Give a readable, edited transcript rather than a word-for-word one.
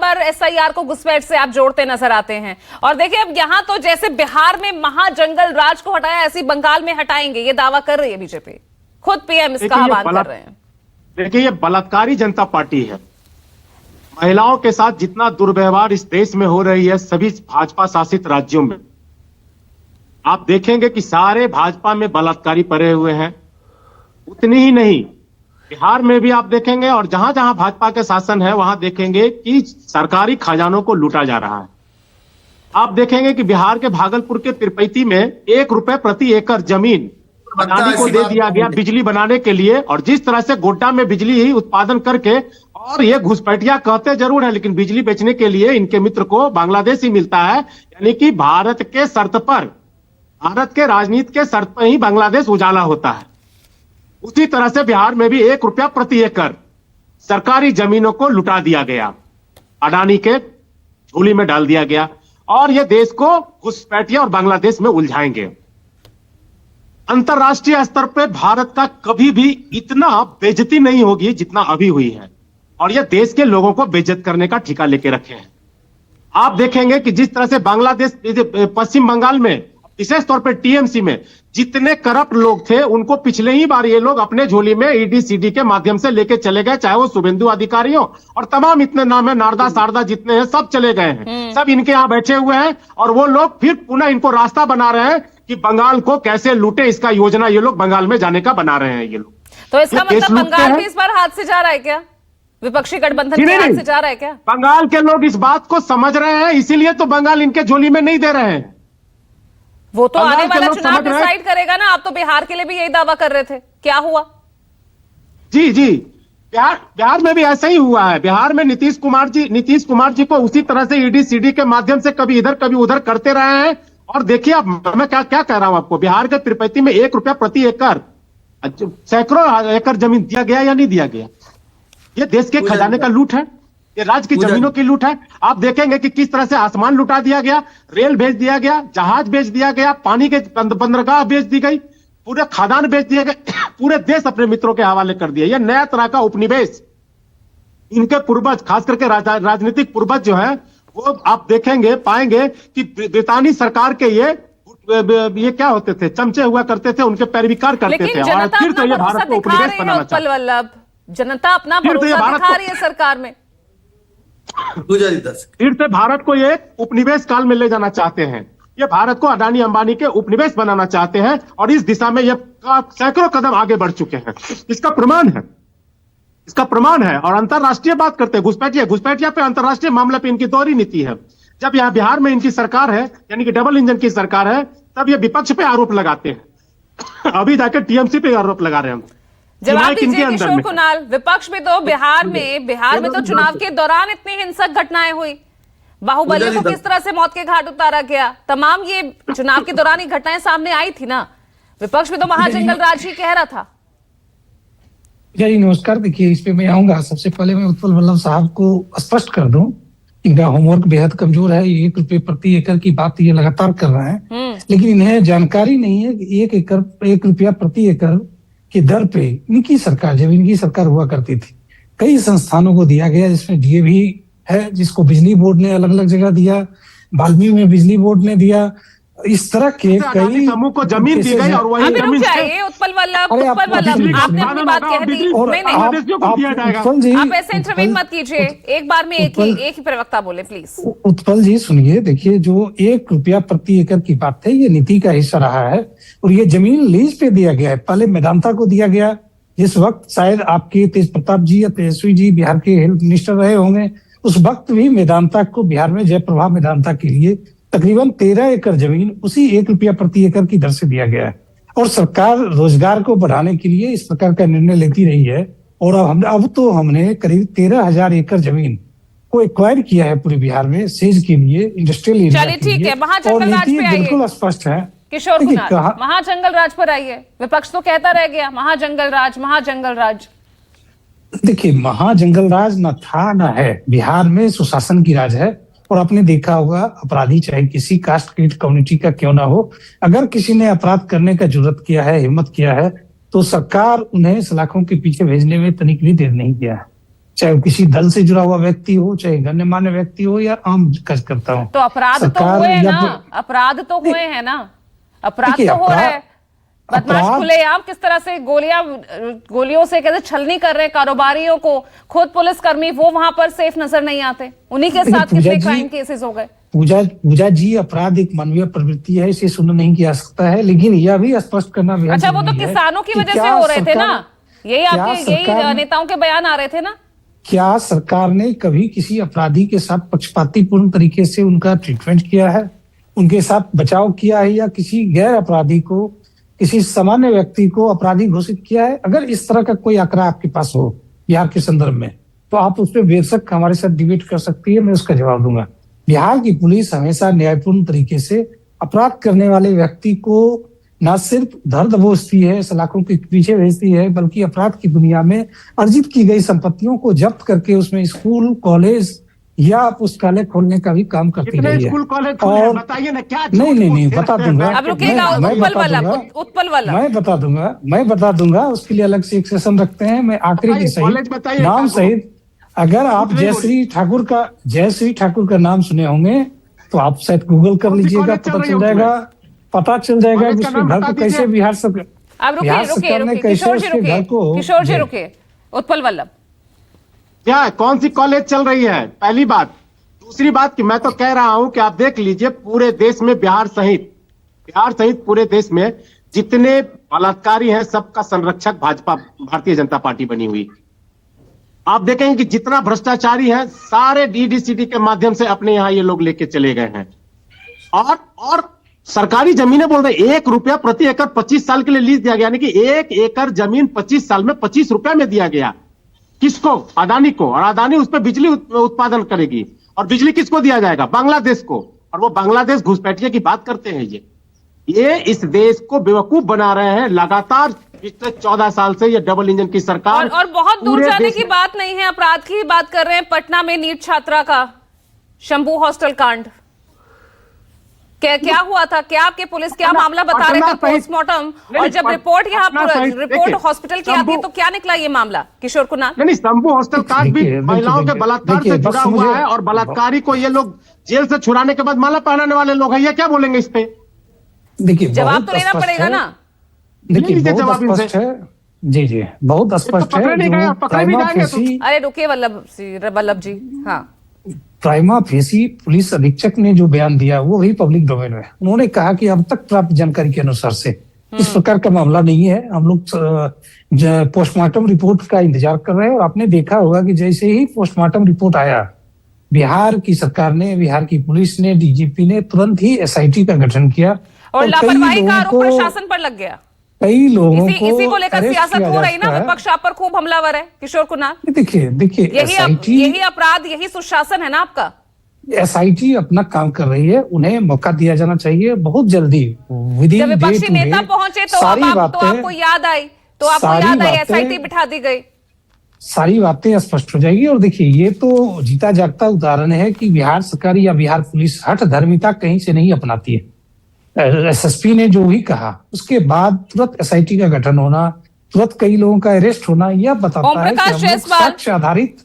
पर एसआईआर को घुसपैठ से आप जोड़ते नजर आते हैं। और देखिए अब यहाँ तो जैसे बिहार में महाजंगल राज को हटाया, ऐसी बंगाल में हटाएंगे, ये दावा कर रही है बीजेपी, खुद पीएम इसका आह्वान कर रहे हैं। देखिए ये बलात्कारी जनता पार्टी है। महिलाओं के साथ जितना दुर्व्यवहार इस देश में हो रही है सभी भाजपा शासित राज्यों में, आप देखेंगे कि सारे भाजपा में बलात्कारी पड़े हुए हैं। उतनी ही नहीं, बिहार में भी आप देखेंगे और जहां जहां भाजपा के शासन है वहां देखेंगे कि सरकारी खजानों को लूटा जा रहा है। आप देखेंगे कि बिहार के भागलपुर के तिरपैती में 1 रुपए प्रति एकड़ जमीन अदानी को दे दिया गया बिजली बनाने के लिए, और जिस तरह से गोड्डा में बिजली ही उत्पादन करके, और ये घुसपैठिया कहते जरूर है लेकिन बिजली बेचने के लिए इनके मित्र को बांग्लादेश ही मिलता है। यानी कि भारत के शर्त पर, भारत के राजनीति के शर्त पर ही बांग्लादेश उजाला होता है। उसी तरह से बिहार में भी 1 रुपया प्रति एकड़ सरकारी जमीनों को लुटा दिया गया, अडानी के झोली में डाल दिया गया, और ये देश को घुसपैठिया और बांग्लादेश में उलझाएंगे। अंतरराष्ट्रीय स्तर पे भारत का कभी भी इतना बेइज्जती नहीं होगी जितना अभी हुई है, और यह देश के लोगों को बेइज्जत करने का ठिका लेके रखे हैं। आप देखेंगे कि जिस तरह से बांग्लादेश, पश्चिम बंगाल में विशेष तौर पे टीएमसी में जितने करप्ट लोग थे उनको पिछले ही बार ये लोग अपने झोली में ईडी सीडी के माध्यम से लेके चले गए, चाहे वो शुभेंदु अधिकारी हो और तमाम इतने नाम है, नारदा शारदा जितने हैं सब चले गए हैं, सब इनके यहाँ बैठे हुए हैं। और वो लोग फिर पुनः इनको रास्ता बना रहे हैं कि बंगाल को कैसे लूटे, इसका योजना ये लोग बंगाल में जाने का बना रहे हैं ये लोग। तो इसका मतलब बंगाल भी इस बार हाथ से जा रहा है क्या? विपक्षी गठबंधन के हाथ से जा रहा है क्या? बंगाल के लोग इस बात को समझ रहे हैं, इसीलिए तो बंगाल इनके झोली में नहीं दे रहे हैं। वो तो आने वाला चुनाव डिसाइड करेगा ना। आप तो बिहार के लिए भी यही दावा कर रहे थे, क्या हुआ? जी जी, बिहार में भी ऐसा ही हुआ है। बिहार में नीतीश कुमार जी को उसी तरह से ईडी सीडी के माध्यम से कभी इधर कभी उधर करते रहे हैं। और देखिए अब मैं क्या कह रहा हूं आपको, बिहार के तिरपैती में 1 रुपया प्रति एकड़, सैकड़ों एकड़ जमीन दिया गया या नहीं दिया गया? ये देश के खजाने का लूट है, ये राज्य की जमीनों की लूट है। आप देखेंगे कि किस तरह से आसमान लुटा दिया गया, रेल बेच दिया गया, जहाज बेच दिया गया, पानी के बंदरगाह बेच दी गई, पूरे खादान बेच दिए गए, पूरे देश अपने मित्रों के हवाले कर दिया। यह नया तरह का उपनिवेश, इनके पूर्वज, खास करके राजनीतिक पूर्वज जो है वो आप देखेंगे पाएंगे कि ब्रितानी सरकार के ये क्या होते थे, चमचे हुआ करते थे, उनके पैरविकार करते थे। और फिर तो ये भारत को उपनिवेश बनाना चाहते हैं। जनता अपना भरोसा दिखा रही है सरकार में, फिर से भारत को ये उपनिवेश काल में ले जाना चाहते हैं। ये भारत को अडानी अंबानी के उपनिवेश बनाना चाहते हैं, और इस दिशा में ये सैकड़ों कदम आगे बढ़ चुके हैं। इसका प्रमाण है। और अंतरराष्ट्रीय बात करते हैं, घुसपैठिया पे अंतरराष्ट्रीय मामले पे इनकी दोहरी नीति है। जब यहाँ बिहार में इनकी सरकार है, यानी कि डबल इंजन की सरकार है, तब ये विपक्ष पे आरोप लगाते हैं। अभी जाकर टीएमसी पे आरोप लगा रहे हैं। जवाब दीजिए किशोर कुणाल, विपक्ष में तो बिहार में तो चुनाव के दौरान इतनी हिंसक घटनाएं हुई, बाहुबली को किस तरह से मौत के घाट उतारा गया, तमाम ये चुनाव के दौरान ही घटनाएं सामने आई थी ना। विपक्ष में तो महाजंगल राज ही कह रहा था। जी नमस्कार। देखिए इस पे मैं आऊंगा। सबसे पहले मैं उत्पल वल्लभ साहब को स्पष्ट कर दूं, इनका होमवर्क बेहद कमजोर है। 1 रुपए प्रति एकड़ की बात ये लगातार कर रहे हैं, लेकिन इन्हें जानकारी नहीं है कि 1 रुपया प्रति एकड़ की दर पे इनकी सरकार, जब इनकी सरकार हुआ करती थी, कई संस्थानों को दिया गया, जिसमें डीएवी है, जिसको बिजली बोर्ड ने अलग अलग जगह दिया, बाल्मीकि में बिजली बोर्ड ने दिया, इस तरह के कई समूह को जमीन दी गई। और वही उत्पल वल्लभ आपने अपनी बात कह दी। नहीं, आप ऐसे इंटरवीन मत कीजिए, एक बार में एक ही प्रवक्ता बोले प्लीज। उत्पल जी सुनिए, देखिए जो 1 रुपया प्रति एकड़ की बात है, ये नीति का हिस्सा रहा है, और ये जमीन लीज पे दिया गया है। पहले मेदांता को दिया गया, जिस वक्त शायद आपके तेज प्रताप जी या तेजस्वी जी बिहार के हेल्थ मिनिस्टर रहे होंगे, उस वक्त भी मेदांता को बिहार में जयप्रभा मेदांता के लिए तकरीबन 13 एकड़ जमीन उसी 1 रुपया प्रति एकड़ की दर से दिया गया है। और सरकार रोजगार को बढ़ाने के लिए इस प्रकार का निर्णय लेती रही है। और अब तो हमने करीब 13,000 एकड़ जमीन को एक्वायर किया है पूरे बिहार में सेज के लिए, इंडस्ट्रियल एरिया। चलिए ठीक है, महाजंगल राज पे आइए। बिल्कुल स्पष्ट है किशोर कुमार, महाजंगल राज पर आइए। विपक्ष तो कहता रह गया महाजंगल राज। देखिए महाजंगल राज न था न है, बिहार में सुशासन की राज है। और आपने देखा होगा, अपराधी चाहे किसी कास्ट कम्युनिटी का क्यों ना हो, अगर किसी ने अपराध करने का जुर्रत किया है, हिम्मत किया है, तो सरकार उन्हें सलाखों के पीछे भेजने में तनिक भी देर नहीं किया है। चाहे वो किसी दल से जुड़ा हुआ व्यक्ति हो, चाहे गण्यमान्य व्यक्ति हो या आम कार्यकर्ता हो। तो अपराध तो सरकार हुए हैं या ना, अपराध तो हुए हैं ना, अपराध देखिए, तो हो रहा है। अपराध- बदमाश खुलेआम किस तरह से गोलियों से कैसे छलनी कर रहे हैं कारोबारियों को, खुद पुलिसकर्मी वो वहां पर सेफ नजर नहीं आते, उन्हीं के साथ पूजा कितने जी- क्राइम केसेस हो गए। पूजा जी, अपराध एक मानवीय प्रवृत्ति है, इसे सुन नहीं किया सकता है, लेकिन यह भी स्पष्ट करना बेहद अच्छा, वो तो जरूरी है किसानों की कि वजह से क्या हो रहे थे ना, सरकार- यही क्या आपके सरकार- यही नेताओं के बयान आ रहे थे ना। क्या सरकार ने कभी किसी अपराधी के साथ पक्षपातीपूर्ण तरीके से उनका ट्रीटमेंट किया है, उनके साथ बचाव किया है, या किसी गैर अपराधी को, किसी सामान्य व्यक्ति को अपराधी घोषित किया है? अगर इस तरह का कोई आंकड़ा आपके पास हो बिहार के संदर्भ में, तो आप उस पर बेशक हमारे साथ डिबेट कर सकती है, मैं उसका जवाब दूंगा। बिहार की पुलिस हमेशा न्यायपूर्ण तरीके से अपराध करने वाले व्यक्ति को न सिर्फ धर दबोचती है, सलाखों के पीछे भेजती है, बल्कि अपराध की दुनिया में अर्जित की गई संपत्तियों को जब्त करके उसमें स्कूल, कॉलेज या पुस्तकालय खोलने का भी काम करती कितने रही है। स्कूल कॉलेज खुले हैं और बताइए ना, क्या नहीं बता दूंगा। अब रुकिएगा, उत्पल वाला मैं बता दूंगा, उसके लिए अलग से एक सेशन रखते हैं। मैं आखिरी के कॉलेज बताइए, सही नाम सहित, अगर आप नहीं जयश्री ठाकुर का नाम सुने होंगे तो आप शायद गूगल कर कौन सी लीजिएगा, कॉलेज चल पता रही चल है जाएगा कि कॉलेज का उसके नाम घर बता को कैसे दीजिए। बिहार सरकार, अब बिहार सरकार ने कैसे किशोर जी उसके घर को, किशोर जी रुकिए, उत्पल वल्लभ क्या है, कौन सी कॉलेज चल रही है, पहली बात। दूसरी बात कि मैं तो कह रहा हूं कि आप देख लीजिए, पूरे देश में बिहार सहित पूरे देश में जितने बलात्कारी हैं, सबका संरक्षक भाजपा, भारतीय जनता पार्टी बनी हुई। आप देखेंगे कि जितना भ्रष्टाचारी है, सारे डीडीसीडी के माध्यम से अपने यहां ये लोग लेके चले गए हैं। और सरकारी जमीनें बोल रहे, 1 रुपया प्रति एकड़ 25 साल के लिए लीज दिया गया, यानी कि 1 एकड़ जमीन 25 साल में 25 रुपए में दिया गया। किसको? अदानी को। और अदानी उस पर बिजली उत्पादन करेगी, और बिजली किसको दिया जाएगा? बांग्लादेश को। और वो बांग्लादेश घुसपैठिए की बात करते हैं। ये इस देश को बेवकूफ बना रहे हैं लगातार पिछले 14 साल से, ये डबल इंजन की सरकार। और बहुत दूर जाने की बात नहीं है, अपराध की बात कर रहे हैं। पटना में नीट छात्रा का शंभू हॉस्टल कांड, क्या हुआ था? क्या आपके पुलिस क्या मामला बता रहे थे पोस्टमार्टम, और जब रिपोर्ट रिपोर्ट हॉस्पिटल की आती है तो क्या निकला ये मामला? किशोर कुणाल, नहीं, शंभू हॉस्टल कांड भी महिलाओं के बलात्कार से जुड़ा हुआ है, और बलात्कारी को ये लोग जेल से छुड़ाने के बाद माला पहनाने वाले लोग हैं। ये क्या बोलेंगे इस पे? देखिए, जवाब तो लेना पड़ेगा ना। देखिए, बहुत स्पष्ट है। जी, बहुत स्पष्ट है। अरे रुकिए वल्लभ जी, हाँ, प्राइमा फेसी पुलिस अधीक्षक ने जो बयान दिया वो भी पब्लिक डोमेन में। उन्होंने कहा कि अब तक प्राप्त जानकारी के अनुसार से इस प्रकार का मामला नहीं है। हम लोग पोस्टमार्टम रिपोर्ट का इंतजार कर रहे हैं, और आपने देखा होगा कि जैसे ही पोस्टमार्टम रिपोर्ट आया, बिहार की सरकार ने, बिहार की पुलिस ने, डीजीपी ने तुरंत ही एसआईटी का गठन किया, और लापरवाही का आरोप प्रशासन पर लग गया। कई लोगों को इसी को लेकर सियासत हो रही ना, विपक्ष आप पर खूब हमलावर है। किशोर कुणाल, देखिए यही अपराध, यही सुशासन है ना आपका। एसआईटी अपना काम कर रही है, उन्हें मौका दिया जाना चाहिए बहुत जल्दी। जब विपक्षी नेता पहुंचे तो आपको याद आई, एसआईटी बिठा दी गई, सारी बातें स्पष्ट हो जाएगी। और देखिए, ये तो जीता जागता उदाहरण है कि बिहार सरकार या बिहार पुलिस हठ धर्मिता कहीं से नहीं अपनाती है। एसएसपी ने जो भी कहा, उसके बाद तुरंत एसआईटी का गठन होना, तुरंत कई लोगों का अरेस्ट होना, यह बताता है कि हम लोग साक्ष्य आधारित